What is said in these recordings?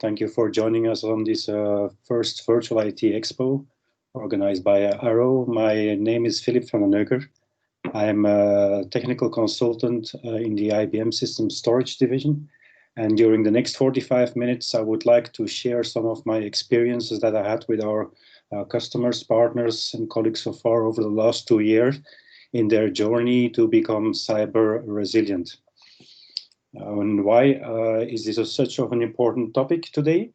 Thank you for joining us on this first Virtual IT Expo organized by Arrow. My name is Philip van den Neuker. I'm a technical consultant in the IBM System Storage Division. And during the next 45 minutes, I would like to share some of my experiences that I had with our customers, partners, and colleagues so far over the last 2 years in their journey to become cyber resilient. And why is this such an important topic today?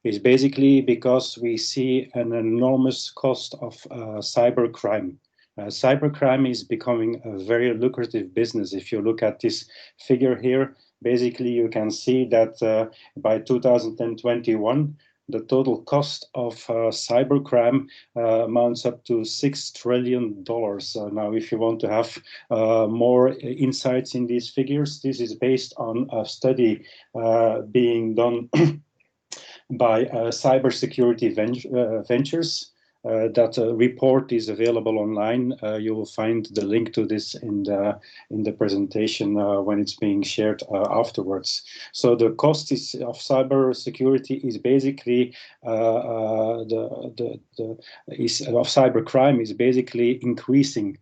It's basically because we see an enormous cost of cybercrime. Cybercrime is becoming a very lucrative business. If you look at this figure here, basically you can see that by 2021, the total cost of cybercrime amounts up to $6 trillion. Now, if you want to have more insights in these figures, this is based on a study being done by Cybersecurity Ventures. That report is available online. You will find the link to this in the presentation when it's being shared afterwards. So the cost of cyber security is basically of cybercrime is basically increasing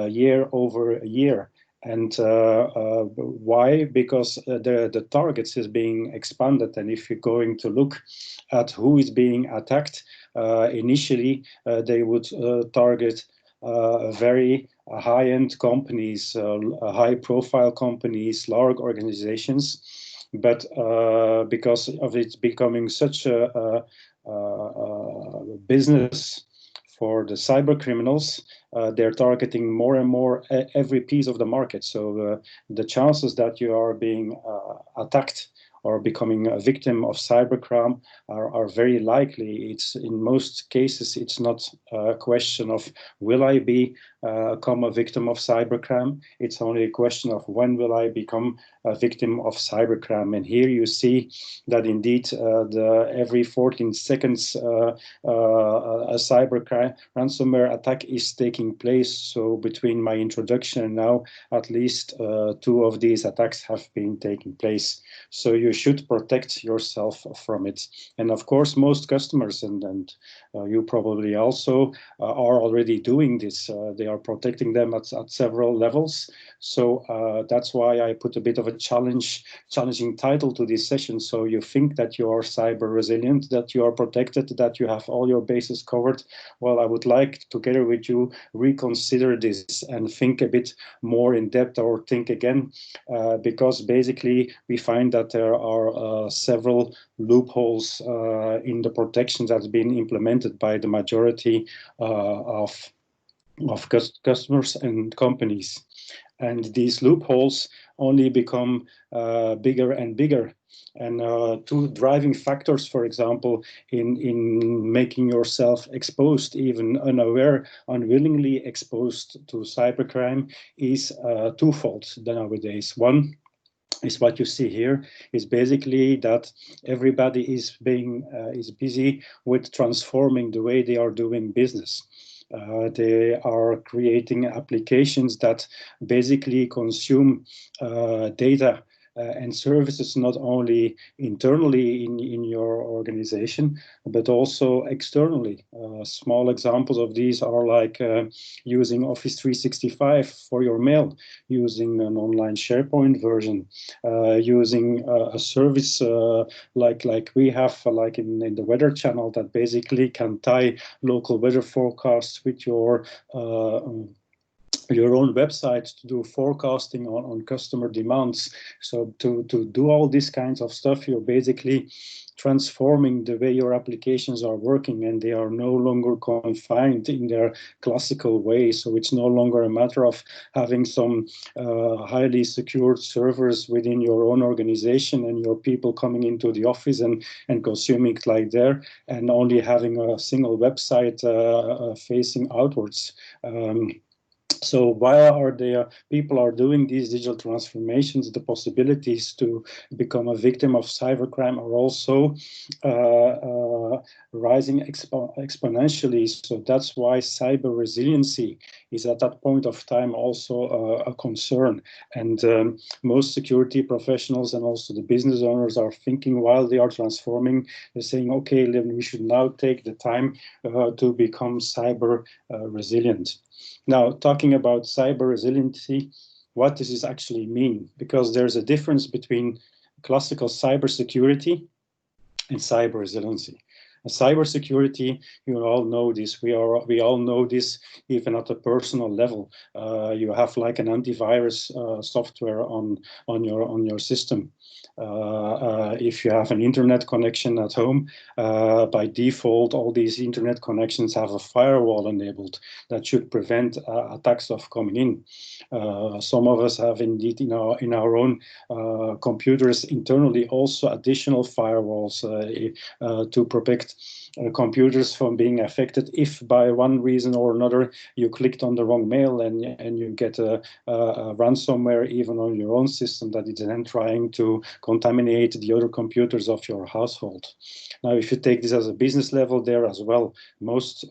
year over year. And why? Because the targets is being expanded. And if you're going to look at who is being attacked, initially they would target very high-end companies, high-profile companies, large organizations. But because of it becoming such a business for the cyber criminals, they're targeting more and more every piece of the market. So the chances that you are being attacked or becoming a victim of cybercrime are very likely. It's in most cases, it's not a question of will I become a victim of cybercrime? It's only a question of when will I become a victim of cybercrime. And here you see that indeed every 14 seconds a cybercrime ransomware attack is taking place. So between my introduction and now, at least 2 of these attacks have been taking place. So you should protect yourself from it. And of course, most customers, and you probably also are already doing this. They are protecting them at several levels. So that's why I put a bit of a challenging title to this session. So you think that you are cyber resilient, that you are protected, that you have all your bases covered. Well, I would like together with you reconsider this and think a bit more in depth, or think again, because basically we find that there are several loopholes in the protections that's been implemented by the majority of customers and companies. And these loopholes only become bigger and bigger. And 2 driving factors, for example, in making yourself exposed, even unaware, unwillingly exposed to cybercrime is twofold nowadays. One is what you see here, is basically that everybody is busy with transforming the way they are doing business. They are creating applications that basically consume data and services not only internally in your organization, but also externally. Small examples of these are like using Office 365 for your mail, using an online SharePoint version, using a service like we have, like in the Weather Channel, that basically can tie local weather forecasts with your own website to do forecasting on customer demands. So to do all these kinds of stuff, you're basically transforming the way your applications are working, and they are no longer confined in their classical way. So it's no longer a matter of having some highly secured servers within your own organization and your people coming into the office and consuming it like there, and only having a single website facing outwards. So while people are doing these digital transformations, the possibilities to become a victim of cybercrime are also rising exponentially. So that's why cyber resiliency is at that point of time also a concern. And most security professionals and also the business owners are thinking while they are transforming, they're saying, okay, then we should now take the time to become cyber resilient. Now, talking about cyber resiliency, what does this actually mean? Because there's a difference between classical cybersecurity and cyber resiliency. Cybersecurity, you all know this. We all know this, even at a personal level. You have like an antivirus software on your system. If you have an internet connection at home, by default, all these internet connections have a firewall enabled that should prevent attacks of coming in. Some of us have indeed in our own computers internally also additional firewalls to protect computers from being affected if by one reason or another you clicked on the wrong mail and you get a ransomware even on your own system that is then trying to contaminate the other computers of your household. Now, if you take this as a business level there as well, most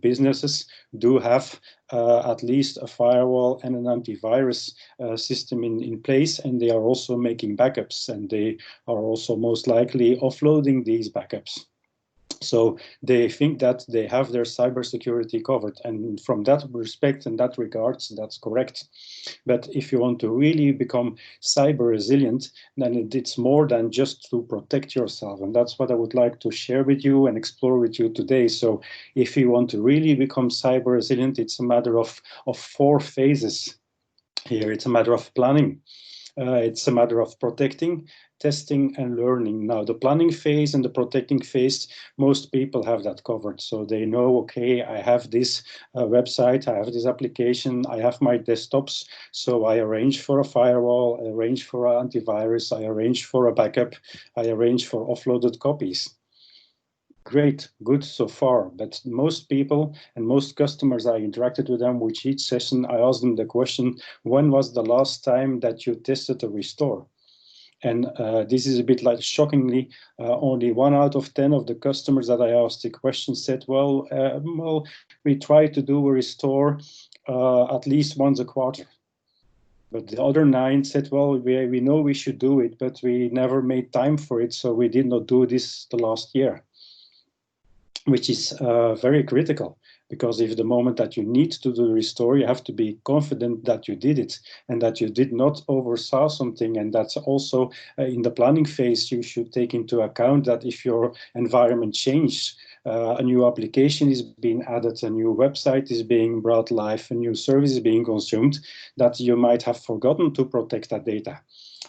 businesses do have at least a firewall and an antivirus system in place, and they are also making backups, and they are also most likely offloading these backups. So they think that they have their cybersecurity covered, and from that respect and that regards, that's correct. But if you want to really become cyber resilient, then it's more than just to protect yourself, and that's what I would like to share with you and explore with you today. So if you want to really become cyber resilient, it's a matter of 4 phases here. It's a matter of planning. It's a matter of protecting, testing, and learning. Now, the planning phase and the protecting phase, most people have that covered. So they know, okay, I have this website, I have this application, I have my desktops. So I arrange for a firewall, I arrange for an antivirus, I arrange for a backup, I arrange for offloaded copies. Great, good so far. But most people and most customers I interacted with them, with each session, I asked them the question, when was the last time that you tested a restore? And this is a bit like shockingly, only 1 out of 10 of the customers that I asked the question said, well, we try to do a restore at least once a quarter. But the other 9 said, well, we know we should do it, but we never made time for it, so we did not do this the last year. Which is very critical, because if the moment that you need to do the restore, you have to be confident that you did it and that you did not oversaw something. And that's also in the planning phase, you should take into account that if your environment changed, a new application is being added, a new website is being brought live, a new service is being consumed, that you might have forgotten to protect that data.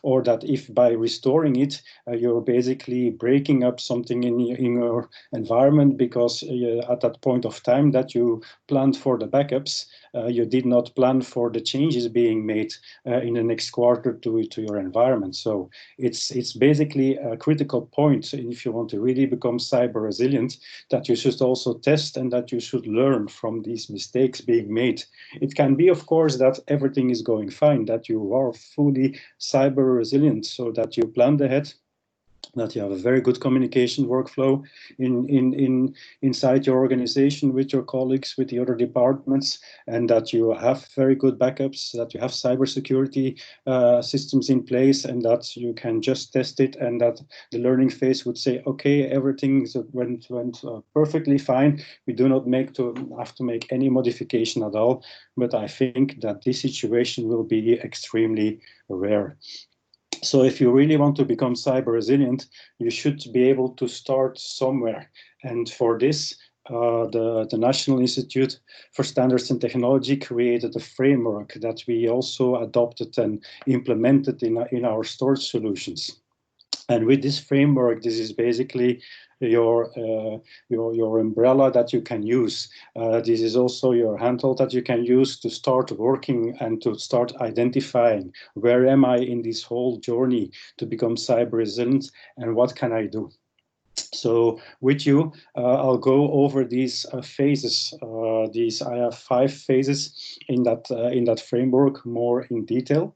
Or that if by restoring it, you're basically breaking up something in your environment, because at that point of time that you planned for the backups, you did not plan for the changes being made in the next quarter to your environment. So it's basically a critical point if you want to really become cyber resilient, that you should also test and that you should learn from these mistakes being made. It can be, of course, that everything is going fine, that you are fully cyber resilient, so that you planned ahead, that you have a very good communication workflow inside your organization with your colleagues, with the other departments, and that you have very good backups, that you have cybersecurity systems in place, and that you can just test it, and that the learning phase would say, okay, everything went perfectly fine. We do not have to make any modification at all. But I think that this situation will be extremely rare. So if you really want to become cyber resilient, you should be able to start somewhere. And for this, the National Institute for Standards and Technology created a framework that we also adopted and implemented in our storage solutions. And with this framework, this is basically your umbrella that you can use. This is also your handle that you can use to start working and to start identifying where am I in this whole journey to become cyber resilient and what can I do. So with you, I'll go over these phases. I have 5 phases in that framework more in detail.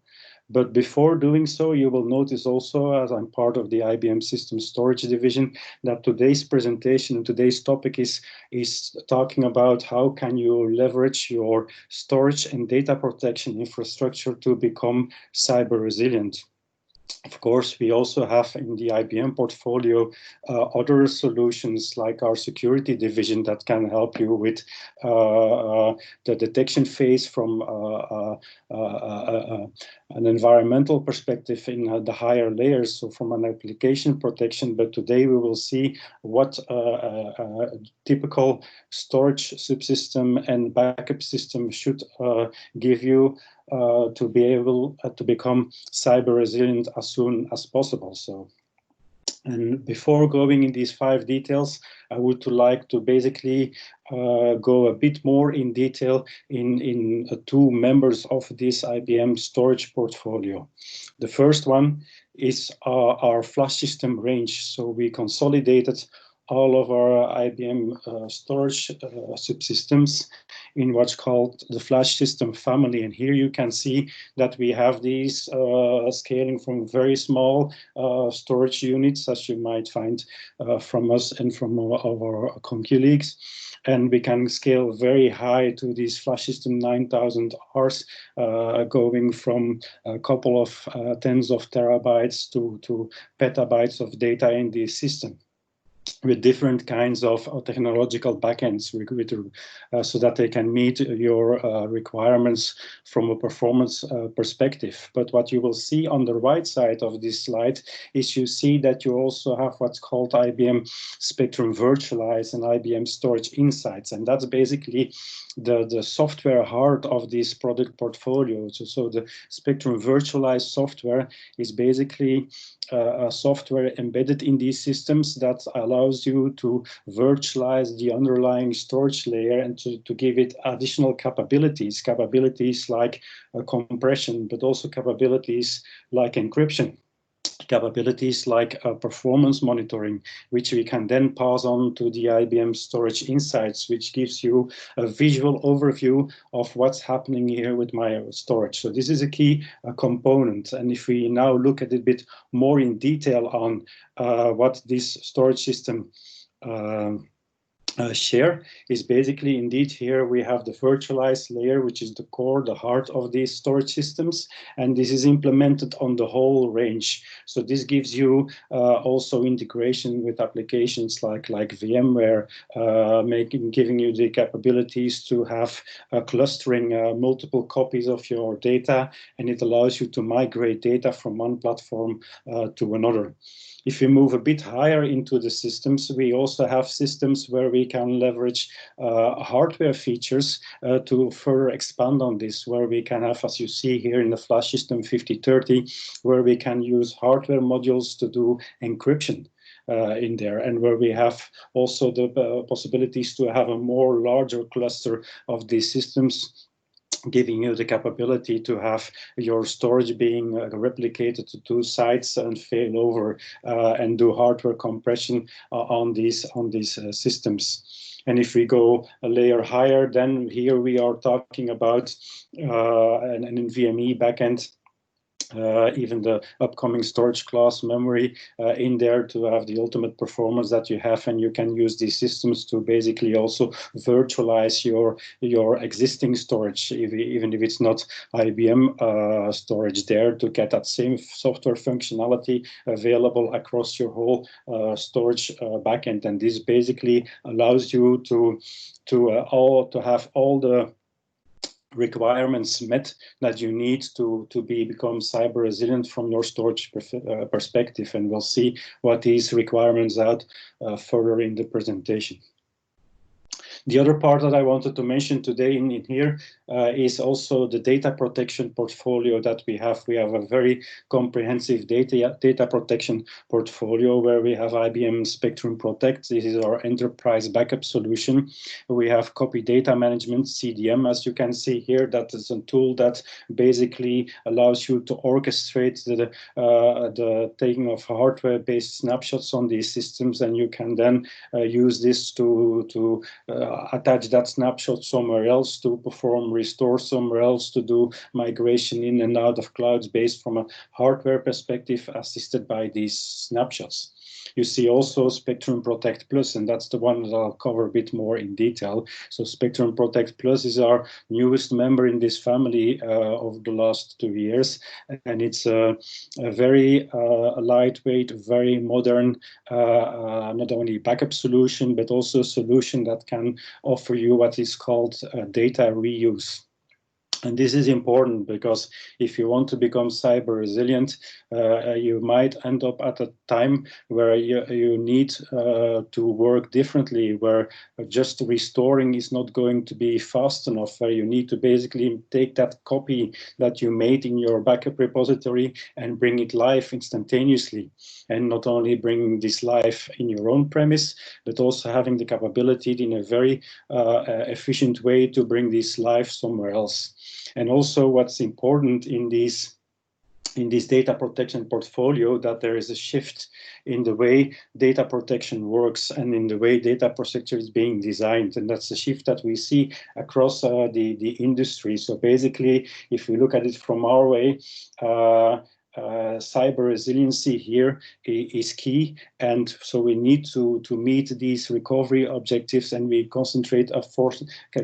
But before doing so, you will notice also, as I'm part of the IBM System Storage division, that today's presentation and today's topic is talking about how can you leverage your storage and data protection infrastructure to become cyber resilient. Of course, we also have in the IBM portfolio other solutions like our security division that can help you with the detection phase from an environmental perspective in the higher layers, so from an application protection. But today we will see what typical storage subsystem and backup system should give you to be able to become cyber resilient as soon as possible. So, and before going in these 5 details, I would like to basically go a bit more in detail in 2 members of this IBM storage portfolio. The first one is our flash system range. So we consolidated all of our IBM storage subsystems in what's called the flash system family. And here you can see that we have these scaling from very small storage units, as you might find from us and from our colleagues. And we can scale very high to these flash system 9000 Rs, going from a couple of tens of terabytes to petabytes of data in this system, with different kinds of technological backends so that they can meet your requirements from a performance perspective. But what you will see on the right side of this slide is you see that you also have what's called IBM Spectrum Virtualize and IBM Storage Insights. And that's basically the software heart of this product portfolio. So the Spectrum Virtualize software is basically a software embedded in these systems that allows you to virtualize the underlying storage layer and to give it additional capabilities like compression, but also capabilities like encryption, capabilities like performance monitoring, which we can then pass on to the IBM Storage Insights, which gives you a visual overview of what's happening here with my storage. So this is a key component. And if we now look at it a bit more in detail on what this storage system share is basically, indeed, here we have the virtualized layer, which is the core, the heart of these storage systems, and this is implemented on the whole range. So this gives you also integration with applications like VMware, giving you the capabilities to have clustering multiple copies of your data, and it allows you to migrate data from one platform to another. If we move a bit higher into the systems, we also have systems where we can leverage hardware features to further expand on this, where we can have, as you see here in the flash system 5030, where we can use hardware modules to do encryption in there, and where we have also the possibilities to have a more larger cluster of these systems, giving you the capability to have your storage being replicated to 2 sites and fail over and do hardware compression on these systems. And if we go a layer higher, then here we are talking about an NVMe backend, even the upcoming storage class memory in there to have the ultimate performance that you have, and you can use these systems to basically also virtualize your existing storage, even if it's not IBM storage there, to get that same software functionality available across your whole storage backend. And this basically allows you to have all the requirements met that you need to become cyber resilient from your storage perspective. And we'll see what these requirements are further in the presentation. The other part that I wanted to mention today in here is also the data protection portfolio that we have. We have a very comprehensive data protection portfolio where we have IBM Spectrum Protect. This is our enterprise backup solution. We have copy data management, CDM, as you can see here. That is a tool that basically allows you to orchestrate the taking of hardware-based snapshots on these systems, and you can then use this to attach that snapshot somewhere else, to perform restore somewhere else, to do migration in and out of clouds based from a hardware perspective, assisted by these snapshots. You see also Spectrum Protect Plus, and that's the one that I'll cover a bit more in detail. So Spectrum Protect Plus is our newest member in this family over the last 2 years, and it's a very lightweight, very modern, not only backup solution, but also a solution that can offer you what is called data reuse. And this is important because if you want to become cyber resilient, you might end up at a time where you need to work differently, where just restoring is not going to be fast enough, where you need to basically take that copy that you made in your backup repository and bring it live instantaneously. And not only bring this live in your own premise, but also having the capability in a very efficient way to bring this live somewhere else. And also what's important in this data protection portfolio, that there is a shift in the way data protection works and in the way data protection is being designed. And that's a shift that we see across the industry. So basically, if we look at it from our way, cyber resiliency here is key, and so we need to meet these recovery objectives, and we concentrate for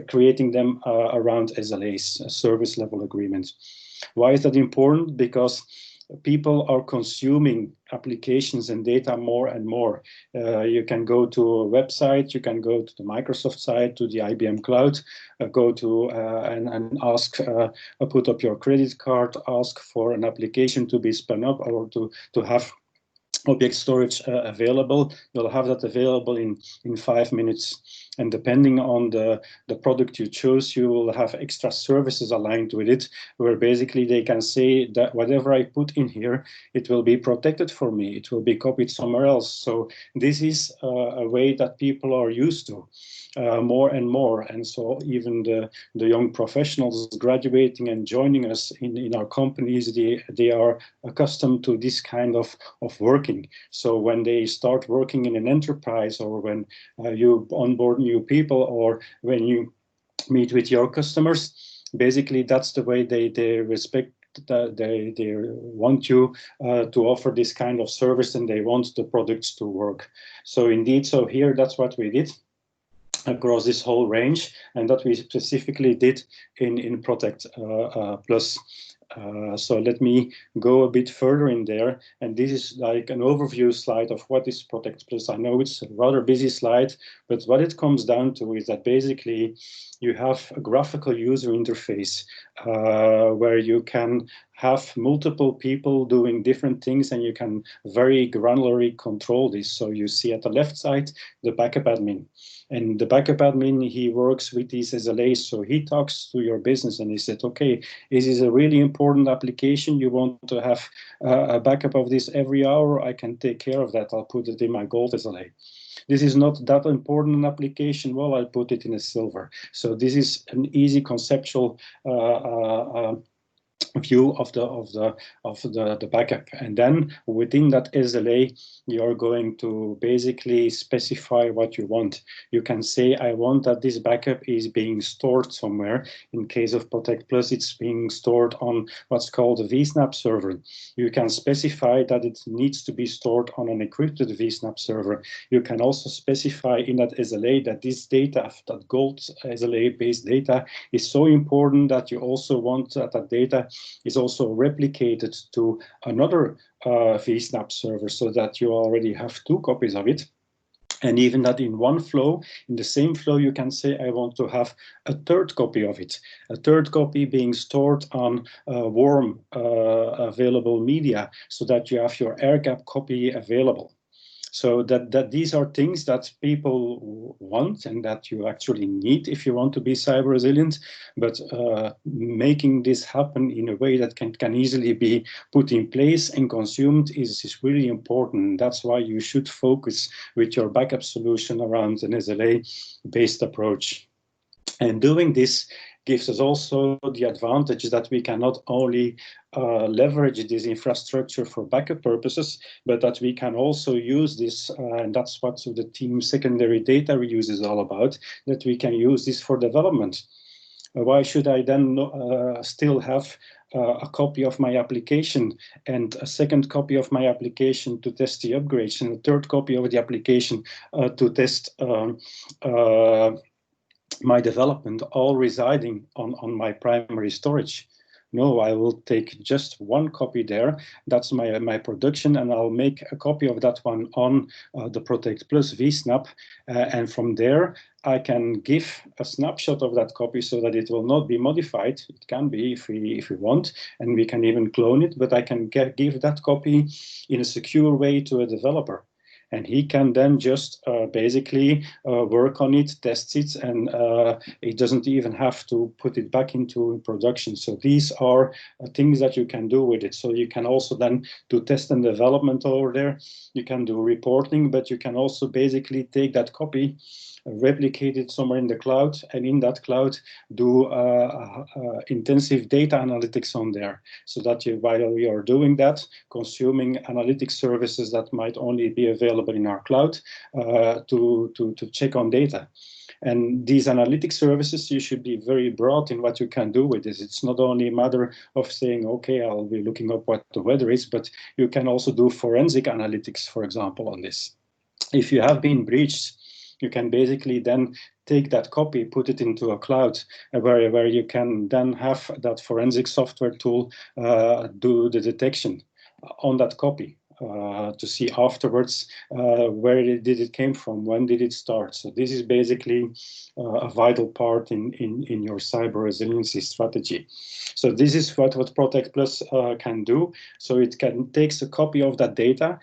creating them around SLAs, service level agreements. Why is that important? Because people are consuming applications and data more and more. You can go to a website, you can go to the Microsoft site, to the IBM cloud, go to and ask, put up your credit card, ask for an application to be spun up or to have object storage available. You'll have that available in 5 minutes. And depending on the product you choose, you will have extra services aligned with it, where basically they can say that whatever I put in here, it will be protected for me. It will be copied somewhere else. So this is a way that people are used to more and more. And so even the young professionals graduating and joining us in our companies, they are accustomed to this kind of working. So when they start working in an enterprise, or when you onboard new people, or when you meet with your customers, basically that's the way they respect. They want you to offer this kind of service, and they want the products to work. So indeed, so here that's what we did across this whole range, and that we specifically did in Protect Plus. So let me go a bit further in there, and this is like an overview slide of what is Protect Plus. I know it's a rather busy slide, but what it comes down to is that basically you have a graphical user interface where you can have multiple people doing different things, and you can very granularly control this. So you see at the left side the backup admin. And the backup admin, he works with these SLAs. So he talks to your business and he said, okay, this is a really important application. You want to have a backup of this every hour? I can take care of that. I'll put it in my gold SLA. This is not that important an application. Well, I'll put it in a silver. So this is an easy conceptual view of the backup. And then within that SLA, you're going to basically specify what you want. You can say, I want that this backup is being stored somewhere. In case of Protect Plus, it's being stored on what's called a vSnap server. You can specify that it needs to be stored on an encrypted vSnap server. You can also specify in that SLA that this data, that gold SLA-based data, is so important that you also want that data is also replicated to another vSnap server, so that you already have 2 copies of it. And even that in one flow, in the same flow, you can say, I want to have a 3rd copy of it. A 3rd copy being stored on warm available media, so that you have your air gap copy available. So that these are things that people want and that you actually need if you want to be cyber resilient. But making this happen in a way that can easily be put in place and consumed is really important. That's why you should focus with your backup solution around an SLA-based approach. And doing this gives us also the advantage that we can not only leverage this infrastructure for backup purposes, but that we can also use this, and that's what the team secondary data reuse is all about, that we can use this for development. Why should I then still have a copy of my application and a second copy of my application to test the upgrades and a third copy of the application to test my development, all residing on my primary storage? No, I will take just one copy there. That's my production, and I'll make a copy of that one on the Protect Plus vSnap. And from there, I can give a snapshot of that copy so that it will not be modified. It can be if we want, and we can even clone it, but I can give that copy in a secure way to a developer. And he can then just basically work on it, test it, and it doesn't even have to put it back into production. So these are things that you can do with it. So you can also then do test and development over there. You can do reporting, but you can also basically take that copy, replicate it somewhere in the cloud, and in that cloud do intensive data analytics on there, so that while we are doing that, consuming analytics services that might only be available in our cloud to check on data. And these analytics services, you should be very broad in what you can do with this. It's not only a matter of saying, okay, I'll be looking up what the weather is, but you can also do forensic analytics, for example, on this. If you have been breached, you can basically then take that copy, put it into a cloud where you can then have that forensic software tool do the detection on that copy. To see afterwards where did it came from, when did it start. So this is basically a vital part in your cyber resiliency strategy. So this is what Protect Plus can do. So it takes a copy of that data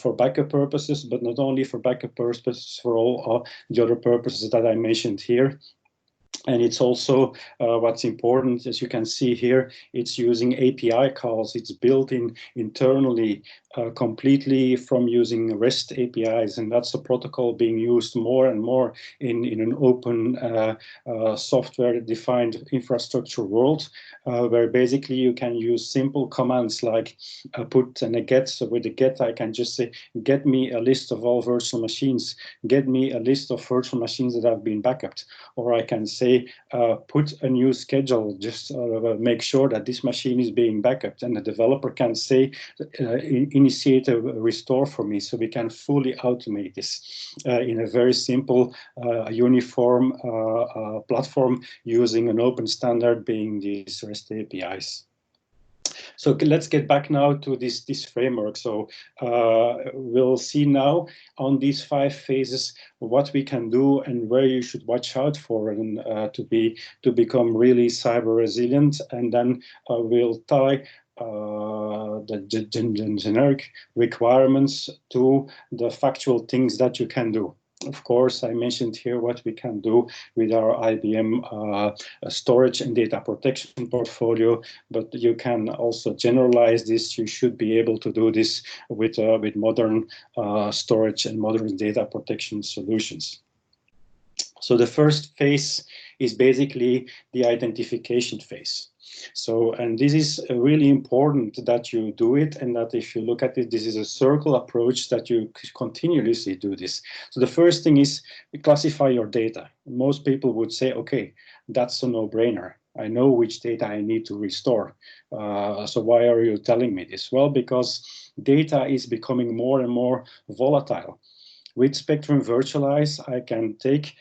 for backup purposes, but not only for backup purposes, for all the other purposes that I mentioned here. And it's also what's important, as you can see here, it's using API calls. It's built in internally completely from using REST APIs. And that's a protocol being used more and more in an open software-defined infrastructure world, where basically you can use simple commands like a put and a get. So with the get, I can just say, get me a list of all virtual machines, get me a list of virtual machines that have been backed. Or I can say, put a new schedule, just make sure that this machine is being backed, and the developer can say, initiate a restore for me, so we can fully automate this in a very simple, uniform platform using an open standard being these REST APIs. So let's get back now to this framework. So we'll see now on these 5 phases what we can do and where you should watch out for and to become really cyber resilient. And then we'll tie the generic requirements to the factual things that you can do. Of course, I mentioned here what we can do with our IBM storage and data protection portfolio, but you can also generalize this. You should be able to do this with modern storage and modern data protection solutions. So the first phase is basically the identification phase. So, and this is really important that you do it, and that if you look at it, this is a circle approach that you continuously do this. So the first thing is classify your data. Most people would say, okay, that's a no-brainer. I know which data I need to restore. So why are you telling me this? Well, because data is becoming more and more volatile. With Spectrum Virtualize, I can take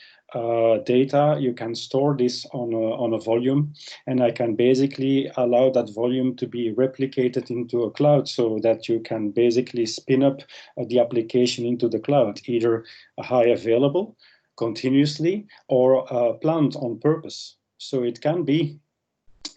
data, you can store this on a volume, and I can basically allow that volume to be replicated into a cloud, so that you can basically spin up the application into the cloud, either high available continuously or planned on purpose. So it can be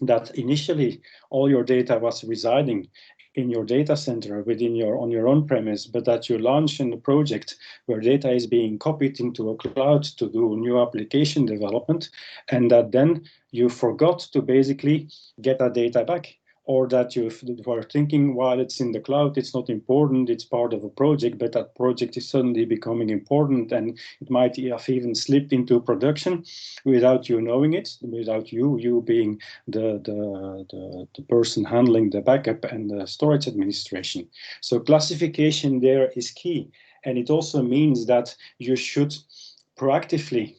that initially all your data was residing in your data center on your own premise, but that you launch in a project where data is being copied into a cloud to do new application development, and that then you forgot to basically get that data back, or that you were thinking while it's in the cloud, it's not important, it's part of a project, but that project is suddenly becoming important, and it might have even slipped into production without you knowing it, without you being the person handling the backup and the storage administration. So classification there is key. And it also means that you should proactively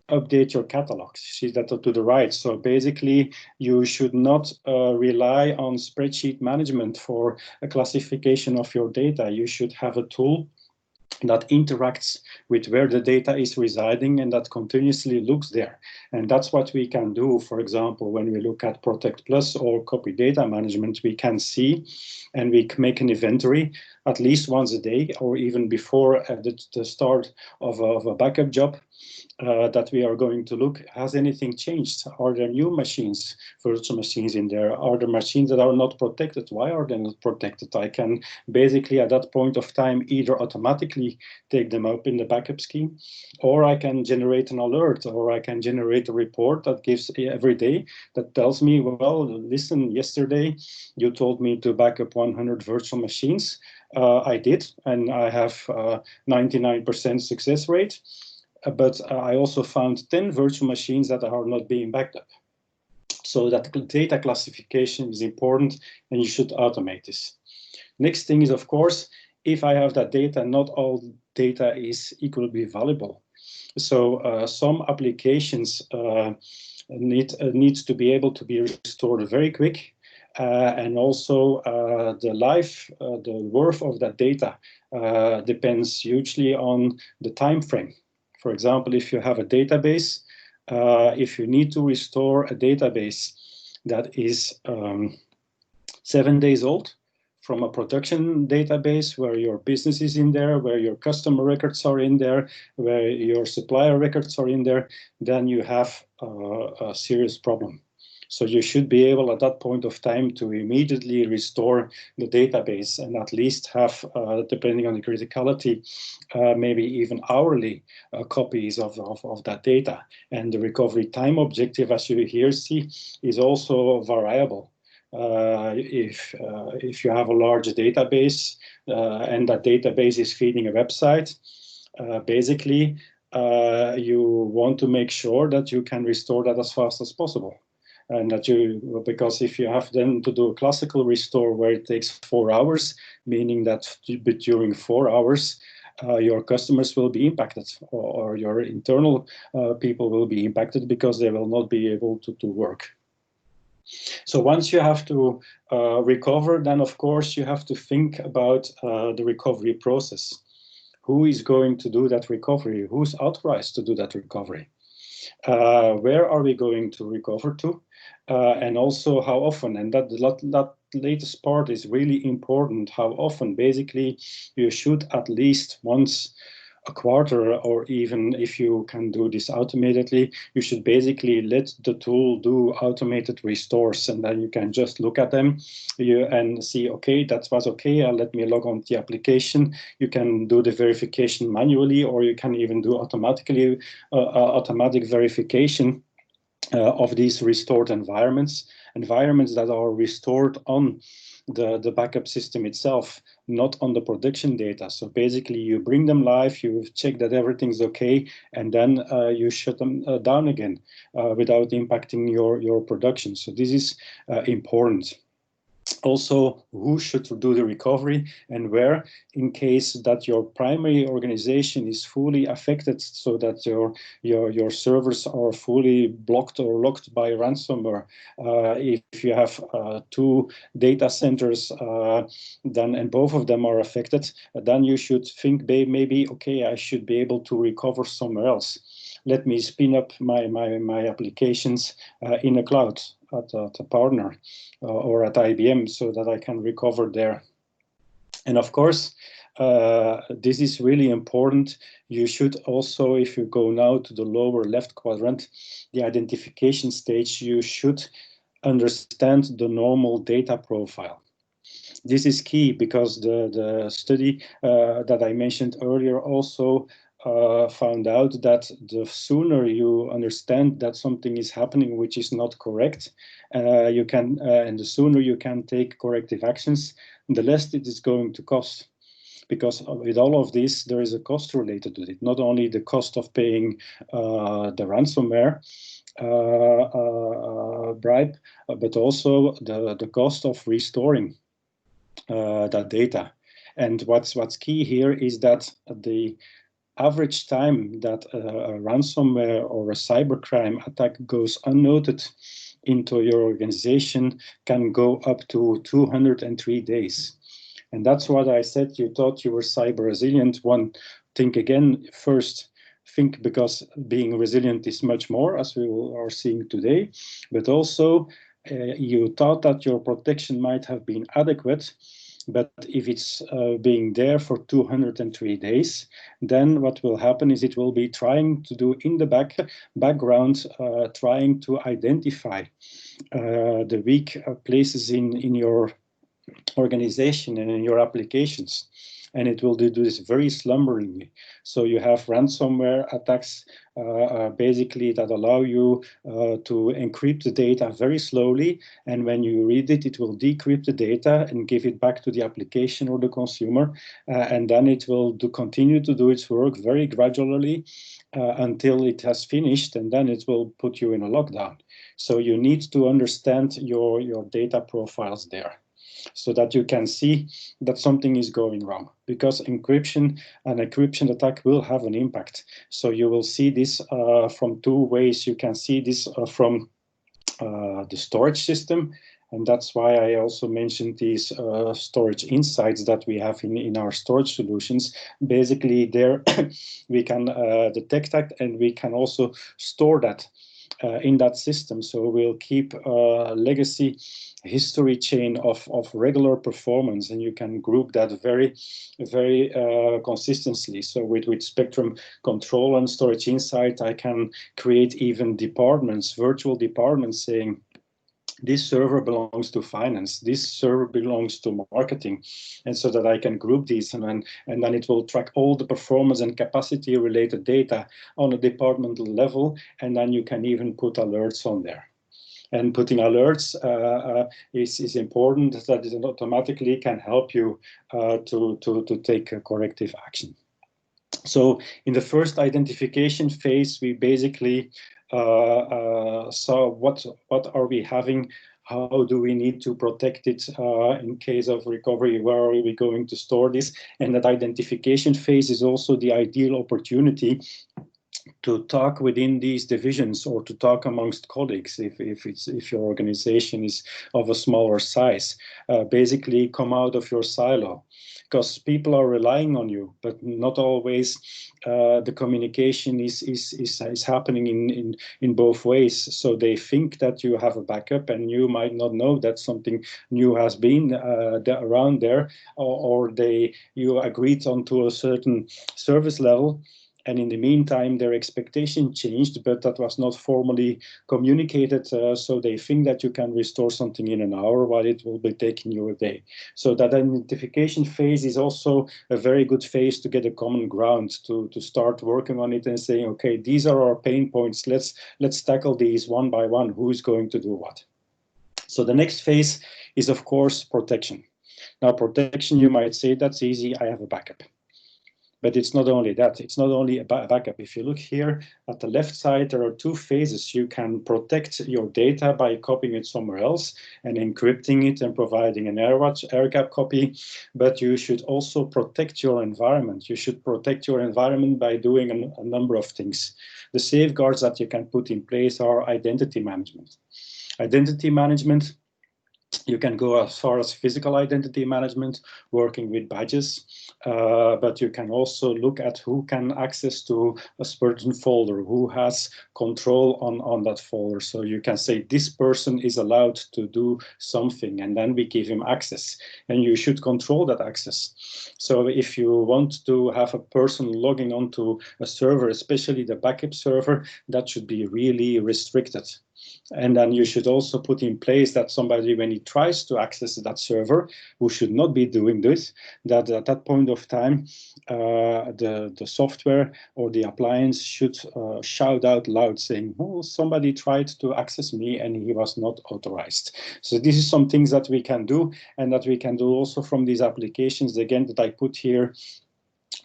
update your catalogs. See that to the right. So basically, you should not rely on spreadsheet management for a classification of your data. You should have a tool that interacts with where the data is residing and that continuously looks there. And that's what we can do. For example, when we look at Protect Plus or copy data management, we can see and we make an inventory at least once a day or even before the start of a backup job. That we are going to look, has anything changed? Are there new machines, virtual machines in there? Are there machines that are not protected? Why are they not protected? I can basically at that point of time either automatically take them up in the backup scheme, or I can generate an alert, or I can generate a report that gives every day that tells me, well, listen, yesterday you told me to back up 100 virtual machines. I did, and I have 99% success rate. But I also found 10 virtual machines that are not being backed up. So that data classification is important, and you should automate this. Next thing is, of course, if I have that data, not all data is equally valuable. So some applications needs to be able to be restored very quick. And also the worth of that data depends hugely on the time frame. For example, if you have a database, if you need to restore a database that is 7 days old from a production database where your business is in there, where your customer records are in there, where your supplier records are in there, then you have a serious problem. So you should be able at that point of time to immediately restore the database and at least have, depending on the criticality, maybe even hourly copies of that data. And the recovery time objective, as you here see, is also variable. If you have a large database and that database is feeding a website, basically you want to make sure that you can restore that as fast as possible. And that because if you have then to do a classical restore where it takes 4 hours, meaning that during 4 hours, your customers will be impacted, or your internal people will be impacted because they will not be able to work. So once you have to recover, then of course you have to think about the recovery process. Who is going to do that recovery? Who's authorized to do that recovery? Where are we going to recover to? And also how often? And that latest part is really important. How often? Basically, you should at least once a quarter, or even if you can do this automatically, you should basically let the tool do automated restores, and then you can just look at them and see, okay, that was okay, let me log on the application. You can do the verification manually, or you can even do automatically automatic verification of these restored environments that are restored on the backup system itself, not on the production data. So basically you bring them live, you check that everything's okay, and then you shut them down again without impacting your production. So this is important. Also, who should do the recovery and where, in case that your primary organization is fully affected, so that your servers are fully blocked or locked by ransomware. If you have 2 data centers, then and both of them are affected, then you should think maybe, okay, I should be able to recover somewhere else. Let me spin up my applications in a cloud at a partner or at IBM, so that I can recover there. And of course, this is really important. You should also, if you go now to the lower left quadrant, the identification stage, you should understand the normal data profile. This is key because the study that I mentioned earlier also found out that the sooner you understand that something is happening which is not correct, and the sooner you can take corrective actions, the less it is going to cost. Because with all of this, there is a cost related to it. Not only the cost of paying the ransomware bribe, but also the cost of restoring that data. And what's key here is that the average time that a ransomware or a cybercrime attack goes unnoted into your organization can go up to 203 days. And that's what I said. You thought you were cyber resilient. One, think again first. Think, because being resilient is much more, as we are seeing today, but also you thought that your protection might have been adequate. But if it's being there for 203 days, then what will happen is it will be trying to do in the background, trying to identify the weak places in your organization and in your applications. And it will do this very slumberingly. So you have ransomware attacks basically that allow you to encrypt the data very slowly. And when you read it, it will decrypt the data and give it back to the application or the consumer. And then it will continue to do its work very gradually until it has finished. And then it will put you in a lockdown. So you need to understand your data profiles there, so that you can see that something is going wrong, because an encryption attack will have an impact. So you will see this from two ways. You can see this from the storage system, and that's why I also mentioned these storage insights that we have in our storage solutions. Basically, there we can detect that, and we can also store that in that system. So we'll keep a legacy history chain of regular performance, and you can group that very consistently. So with Spectrum Control and Storage Insight, I can create even departments, virtual departments, saying this server belongs to finance, this server belongs to marketing, and so that I can group these, and then it will track all the performance and capacity related data on a departmental level, and then you can even put alerts on there. And putting alerts is important, that it automatically can help you to take a corrective action. So in the first identification phase, we basically saw what are we having, how do we need to protect it in case of recovery, where are we going to store this? And that identification phase is also the ideal opportunity to talk within these divisions, or to talk amongst colleagues if your organization is of a smaller size. Basically come out of your silo, because people are relying on you, but not always the communication is happening in both ways. So they think that you have a backup, and you might not know that something new has been around there, or you agreed onto a certain service level, and in the meantime, their expectation changed, but that was not formally communicated. So they think that you can restore something in an hour, while it will be taking you a day. So that identification phase is also a very good phase to get a common ground, to start working on it and saying, okay, these are our pain points. Let's tackle these one by one. Who is going to do what? So the next phase is, of course, protection. Now, protection, you might say, that's easy. I have a backup. But it's not only that. It's not only a backup. If you look here at the left side, there are two phases. You can protect your data by copying it somewhere else and encrypting it and providing an air gap copy. But you should also protect your environment. You should protect your environment by doing a number of things. The safeguards that you can put in place are identity management. Identity management, you can go as far as physical identity management, working with badges, but you can also look at who can access to a certain folder, who has control on that folder. So you can say this person is allowed to do something, and then we give him access, and you should control that access. So if you want to have a person logging onto a server, especially the backup server, that should be really restricted. And then you should also put in place that somebody, when he tries to access that server, who should not be doing this, that at that point of time, the software or the appliance should shout out loud saying, oh, somebody tried to access me and he was not authorized. So this is some things that we can do, and that we can do also from these applications, again, that I put here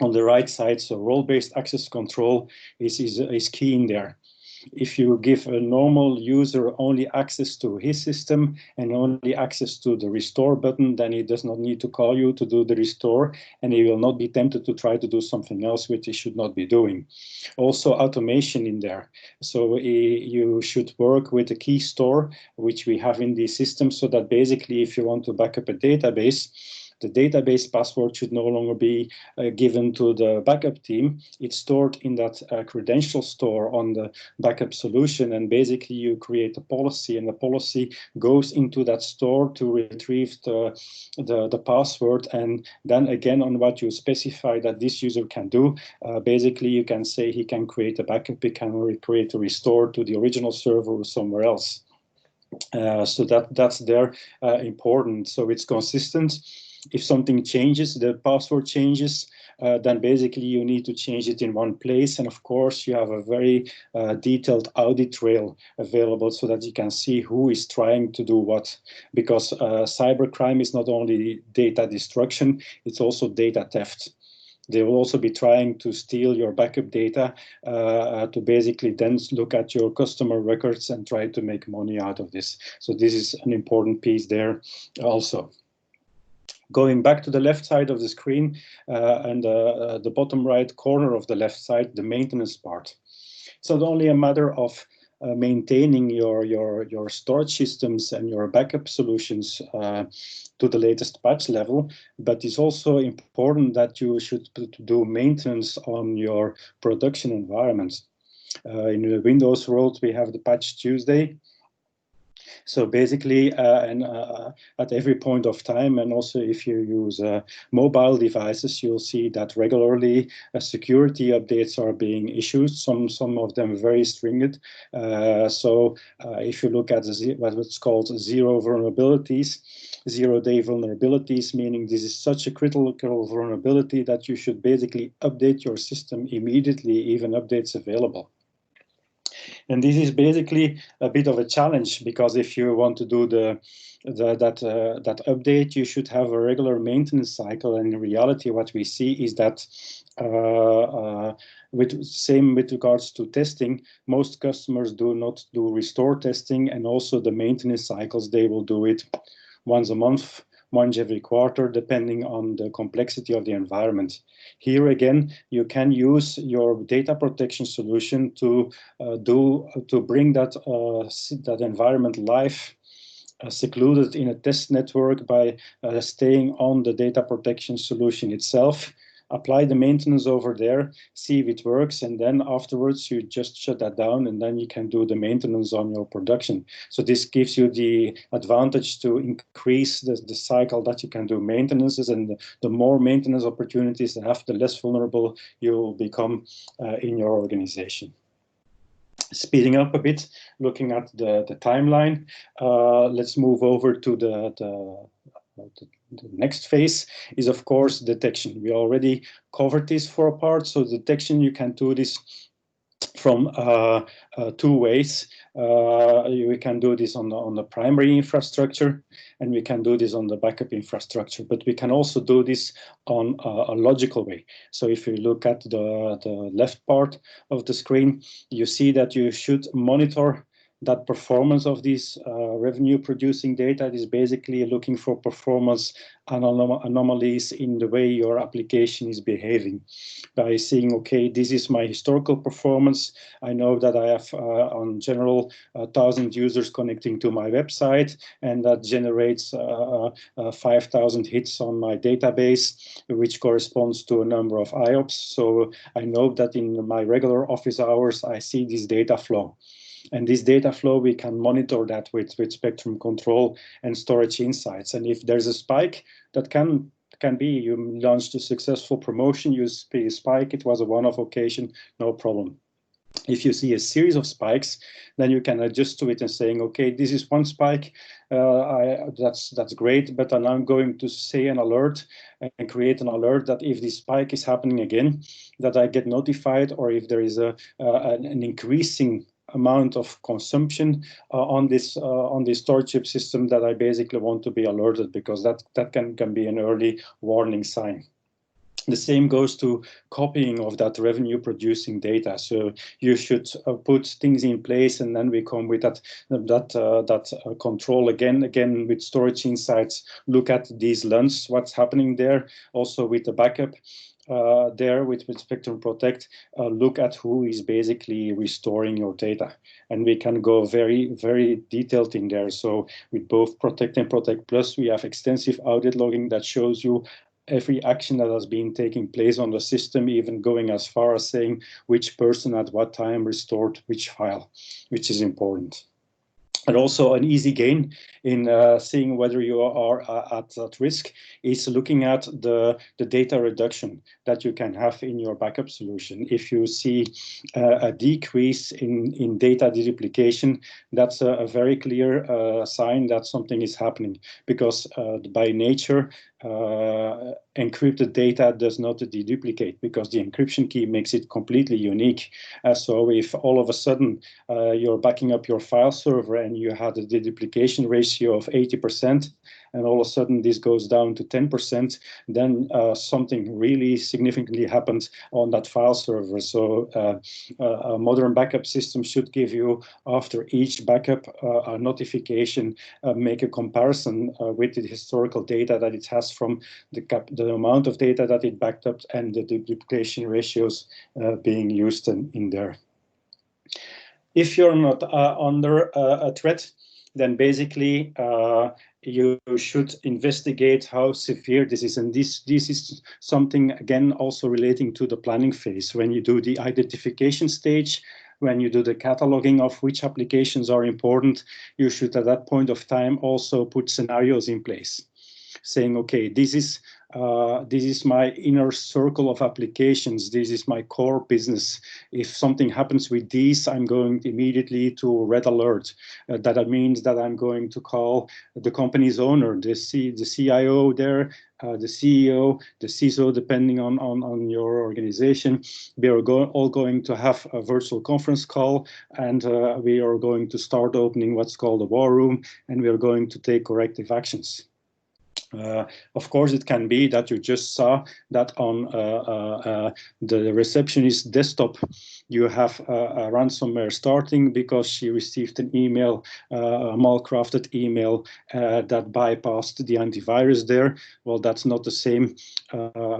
on the right side. So role-based access control is key in there. If you give a normal user only access to his system and only access to the restore button, then he does not need to call you to do the restore, and he will not be tempted to try to do something else which he should not be doing. Also automation in there. So you should work with a key store, which we have in the system, so that basically if you want to back up a database, the database password should no longer be given to the backup team. It's stored in that credential store on the backup solution, and basically you create a policy, and the policy goes into that store to retrieve the password, and then again on what you specify that this user can do, basically you can say he can create a backup, he can create a restore to the original server or somewhere else. So that's there important. So it's consistent. If something changes, the password changes, then basically you need to change it in one place. And of course, you have a very detailed audit trail available so that you can see who is trying to do what. Because cybercrime is not only data destruction, it's also data theft. They will also be trying to steal your backup data to basically then look at your customer records and try to make money out of this. So this is an important piece there also. Going back to the left side of the screen and the bottom right corner of the left side, the maintenance part. It's not only a matter of maintaining your storage systems and your backup solutions to the latest patch level, but it's also important that you should do maintenance on your production environment. In the Windows world, we have the Patch Tuesday. So basically, at every point of time, and also if you use mobile devices, you'll see that regularly security updates are being issued, some of them very stringent. So if you look at what's called zero vulnerabilities, zero-day vulnerabilities, meaning this is such a critical vulnerability that you should basically update your system immediately, even updates available. And this is basically a bit of a challenge, because if you want to do that update, you should have a regular maintenance cycle. And in reality, what we see is that with regards to testing, most customers do not do restore testing, and also the maintenance cycles, they will do it once a month, once every quarter, depending on the complexity of the environment. Here again, you can use your data protection solution to bring that environment live, secluded in a test network by staying on the data protection solution itself. Apply the maintenance over there, see if it works, and then afterwards you just shut that down, and then you can do the maintenance on your production. So this gives you the advantage to increase the cycle that you can do maintenances, and the more maintenance opportunities you have, the less vulnerable you will become in your organization. Speeding up a bit, looking at the timeline, let's move over to the next phase is, of course, detection. We already covered this for a part. So detection, you can do this from two ways. We can do this on the primary infrastructure, and we can do this on the backup infrastructure, but we can also do this on a logical way. So if you look at the left part of the screen, you see that you should monitor that performance of these revenue producing data. It is basically looking for performance anomalies in the way your application is behaving, by saying, okay, this is my historical performance. I know that I have on general 1,000 users connecting to my website, and that generates 5,000 hits on my database, which corresponds to a number of IOPS. So I know that in my regular office hours, I see this data flow. And this data flow, we can monitor that with Spectrum Control and Storage Insights. And if there's a spike, that can be, you launched a successful promotion, you see a spike, it was a one-off occasion, no problem. If you see a series of spikes, then you can adjust to it and saying, okay, this is one spike, that's great, but then I'm going to say an alert and create an alert that if this spike is happening again, that I get notified, or if there is an increasing amount of consumption on this storage chip system, that I basically want to be alerted, because that can be an early warning sign. The same goes to copying of that revenue producing data. So you should put things in place, and then we come with that control again with storage insights. Look at these LUNs, what's happening there. Also with the backup there with Spectrum Protect, look at who is basically restoring your data, and we can go very, very detailed in there. So with both Protect and Protect Plus, we have extensive audit logging that shows you every action that has been taking place on the system, even going as far as saying which person at what time restored which file, which is important. And also an easy gain in seeing whether you are at risk is looking at the data reduction that you can have in your backup solution. If you see a decrease in data deduplication, that's a very clear sign that something is happening, because by nature, encrypted data does not deduplicate, because the encryption key makes it completely unique. So if all of a sudden you're backing up your file server and you had a deduplication ratio of 80%, and all of a sudden this goes down to 10%, then something really significantly happened on that file server. So a modern backup system should give you, after each backup, a notification, make a comparison with the historical data that it has from the amount of data that it backed up and the duplication ratios being used in there. If you're not under a threat, then basically you should investigate how severe this is. And this is something, again, also relating to the planning phase. When you do the identification stage, when you do the cataloging of which applications are important, you should at that point of time also put scenarios in place, saying, okay, this is my inner circle of applications. This is my core business. If something happens with these, I'm going immediately to red alert. That means that I'm going to call the company's owner, the CIO there, the CEO, the CISO, depending on your organization. We are all going to have a virtual conference call, and we are going to start opening what's called a war room, and we are going to take corrective actions. Of course, it can be that you just saw that on the receptionist's desktop, you have a ransomware starting because she received an email, a mal-crafted email that bypassed the antivirus there. Well, that's not the same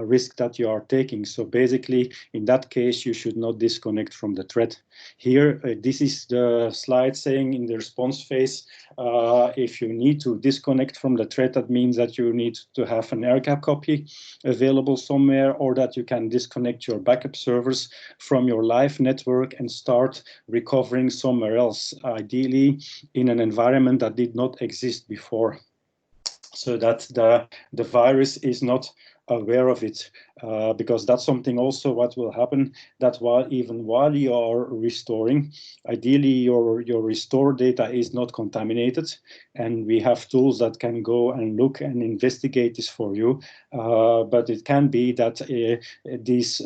risk that you are taking. So basically, in that case, you should not disconnect from the threat. Here, this is the slide saying in the response phase, if you need to disconnect from the threat, that means that you need to have an air-gap copy available somewhere, or that you can disconnect your backup servers from your live network and start recovering somewhere else, ideally in an environment that did not exist before, so that the virus is not aware of it, because that's something also what will happen, that even while you are restoring, ideally your restore data is not contaminated, and we have tools that can go and look and investigate this for you, but it can be that this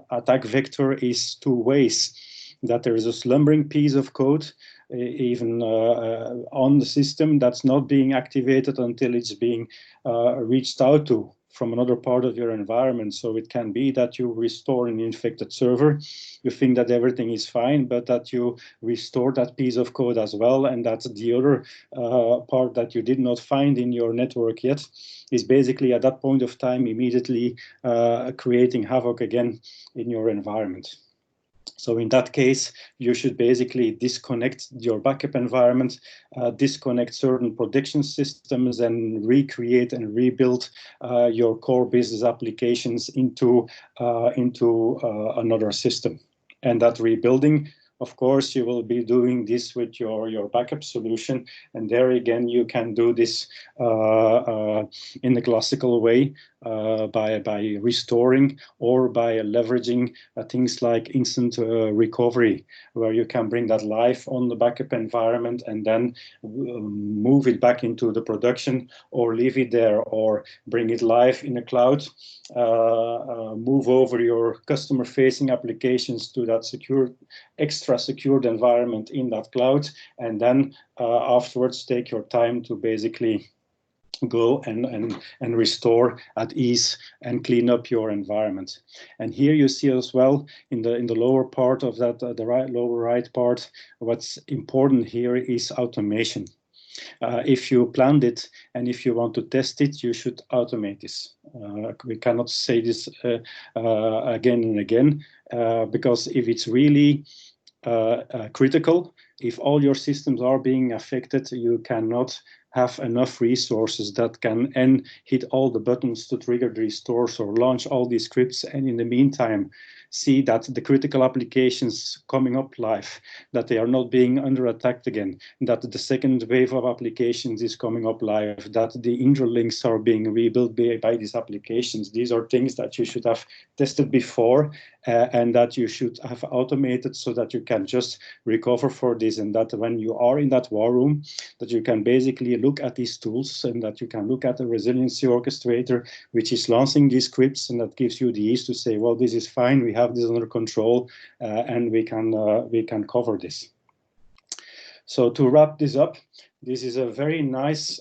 attack vector is two ways, that there is a slumbering piece of code even on the system that's not being activated until it's being reached out to from another part of your environment. So it can be that you restore an infected server, you think that everything is fine, but that you restore that piece of code as well, and that's the other part that you did not find in your network yet, is basically at that point of time immediately creating havoc again in your environment. So in that case, you should basically disconnect your backup environment, disconnect certain protection systems, and recreate and rebuild your core business applications into another system. And that rebuilding Of course, you will be doing this with your backup solution, and there again you can do this in the classical way, by restoring or by leveraging things like instant recovery, where you can bring that live on the backup environment and then move it back into the production, or leave it there, or bring it live in the cloud, move over your customer facing applications to that secure, extra secured environment in that cloud, and then afterwards take your time to basically go and restore at ease and clean up your environment. And here you see as well in the lower part of that, the lower right part, what's important here is automation. If you planned it and if you want to test it, you should automate this. We cannot say this again and again, because if it's really critical, if all your systems are being affected, you cannot have enough resources that can hit all the buttons to trigger the restores or launch all these scripts, and in the meantime see that the critical applications coming up live, that they are not being under attack again, that the second wave of applications is coming up live, that the interlinks are being rebuilt by these applications. These are things that you should have tested before, and that you should have automated so that you can just recover for this, and that when you are in that war room, that you can basically look at these tools, and that you can look at the resiliency orchestrator, which is launching these scripts, and that gives you the ease to say, well, this is fine, we have this under control, and we can cover this. So to wrap this up, this is a very nice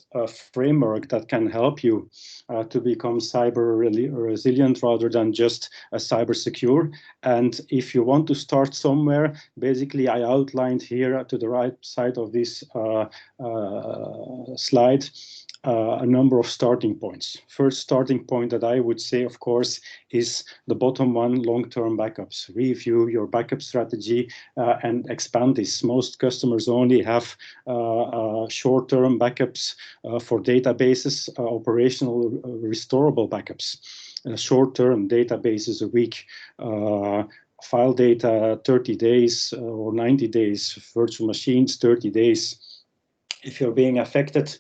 framework that can help you to become cyber resilient rather than just cyber secure. And if you want to start somewhere, basically I outlined here to the right side of this slide a number of starting points. First starting point that I would say, of course, is the bottom one, long-term backups. Review your backup strategy and expand this. Most customers only have short-term backups for databases, operational restorable backups. Short-term databases a week, file data 30 days or 90 days, virtual machines 30 days. If you're being affected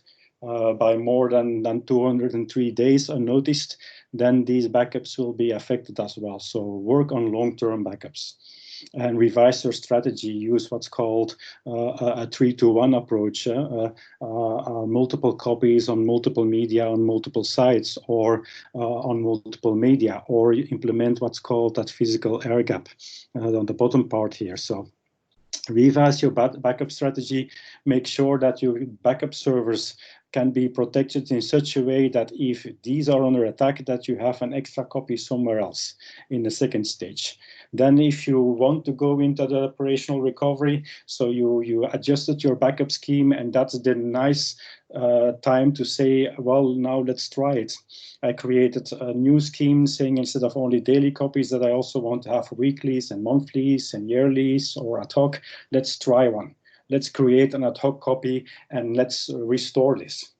by more than 203 days unnoticed, then these backups will be affected as well. So work on long-term backups and revise your strategy. Use what's called a 3-to-1 approach, multiple copies on multiple media on multiple sites, or on multiple media, or you implement what's called that physical air gap on the bottom part here. So revise your backup strategy. Make sure that your backup servers can be protected in such a way that if these are under attack, that you have an extra copy somewhere else in the second stage. Then if you want to go into the operational recovery, so you adjusted your backup scheme, and that's the nice time to say, well, now let's try it. I created a new scheme saying instead of only daily copies that I also want to have weeklies and monthlies and yearlies or ad hoc. Let's try one. Let's create an ad hoc copy and let's restore this.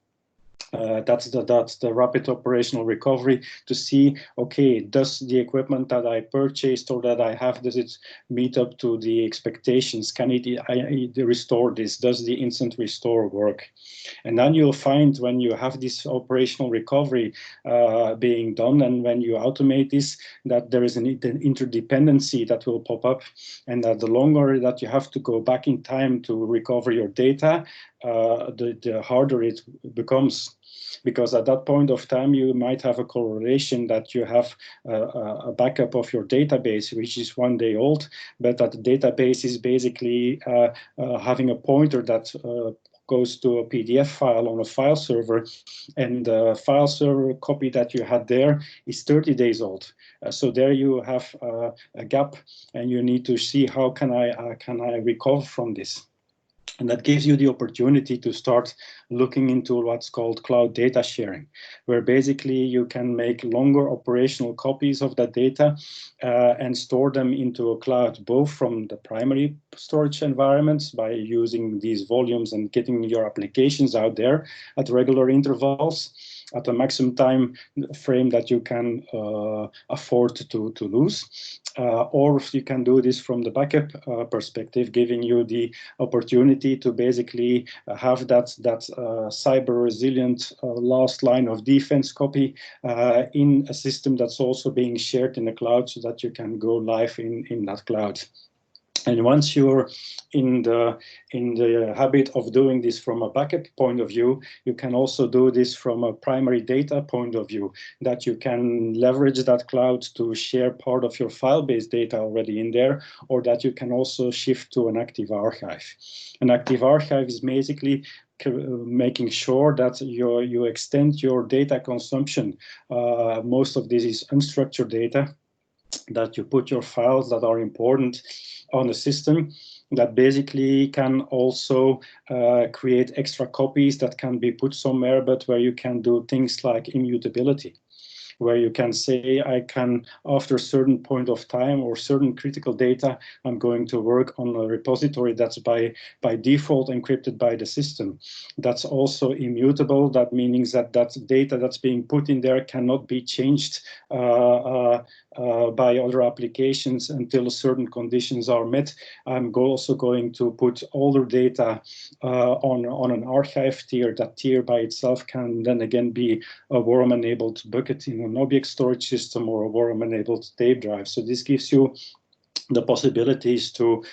That's the rapid operational recovery, to see, okay, does the equipment that I purchased or that I have, does it meet up to the expectations? Can I restore this? Does the instant restore work? And then you'll find when you have this operational recovery being done, and when you automate this, that there is an interdependency that will pop up, and that the longer that you have to go back in time to recover your data, the harder it becomes. Because at that point of time, you might have a correlation that you have a backup of your database, which is 1 day old, but that the database is basically having a pointer that goes to a PDF file on a file server, and the file server copy that you had there is 30 days old. So there you have a gap, and you need to see how can I recover from this. And that gives you the opportunity to start looking into what's called cloud data sharing, where basically you can make longer operational copies of that data and store them into a cloud, both from the primary storage environments by using these volumes and getting your applications out there at regular intervals, at a maximum time frame that you can afford to lose. Or you can do this from the backup perspective, giving you the opportunity to basically have that cyber resilient last line of defense copy in a system that's also being shared in the cloud, so that you can go live in that cloud. And once you're in the habit of doing this from a backup point of view, you can also do this from a primary data point of view, that you can leverage that cloud to share part of your file-based data already in there, or that you can also shift to an active archive. An active archive is basically making sure that you extend your data consumption. Most of this is unstructured data, that you put your files that are important on the system, that basically can also create extra copies that can be put somewhere, but where you can do things like immutability, where you can say, I can, after a certain point of time or certain critical data, I'm going to work on a repository that's by default encrypted by the system. That's also immutable. That means that data that's being put in there cannot be changed by other applications until certain conditions are met. I'm also going to put older data on an archive tier. That tier by itself can then again be a worm-enabled bucket in an object storage system or a worm-enabled tape drive. So this gives you the possibilities to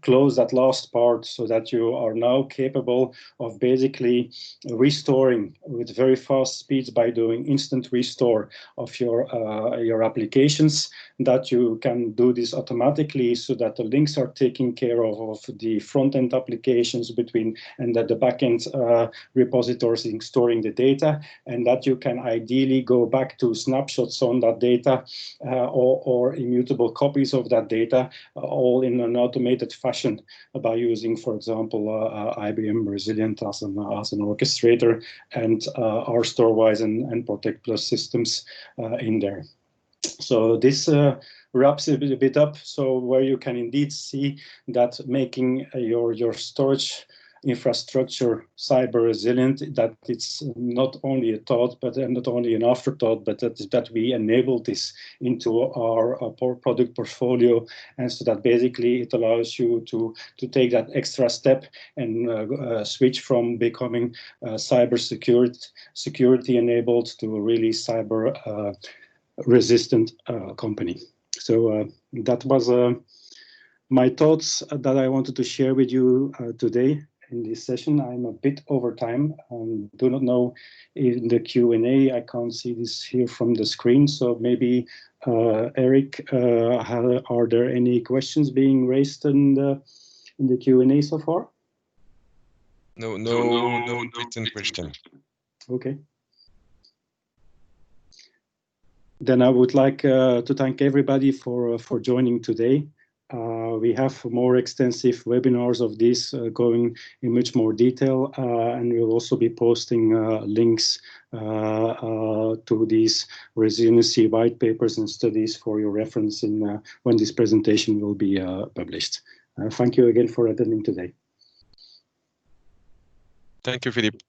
close that last part, so that you are now capable of basically restoring with very fast speeds by doing instant restore of your applications, that you can do this automatically, so that the links are taken care of the front-end applications between, and that the back-end repositories storing the data, and that you can ideally go back to snapshots on that data or immutable copies of that data, all in an automated fashion by using, for example, IBM Resilient as an orchestrator, and our Storewise and Protect Plus systems in there. So this wraps it a bit up, so where you can indeed see that making your storage infrastructure cyber resilient, that it's not only a thought, but not only an afterthought, but that we enable this into our product portfolio, and so that basically it allows you to take that extra step and switch from becoming cyber security enabled to a really cyber resistant company. So that was my thoughts that I wanted to share with you today in this session. I'm a bit over time. Do not know in the Q&A. I can't see this here from the screen. So maybe Eric, are there any questions being raised in the Q&A so far? No written question. Okay. Then I would like to thank everybody for joining today. We have more extensive webinars of this going in much more detail, and we'll also be posting links to these resiliency white papers and studies for your reference in when this presentation will be published. Thank you again for attending today. Thank you, Philippe.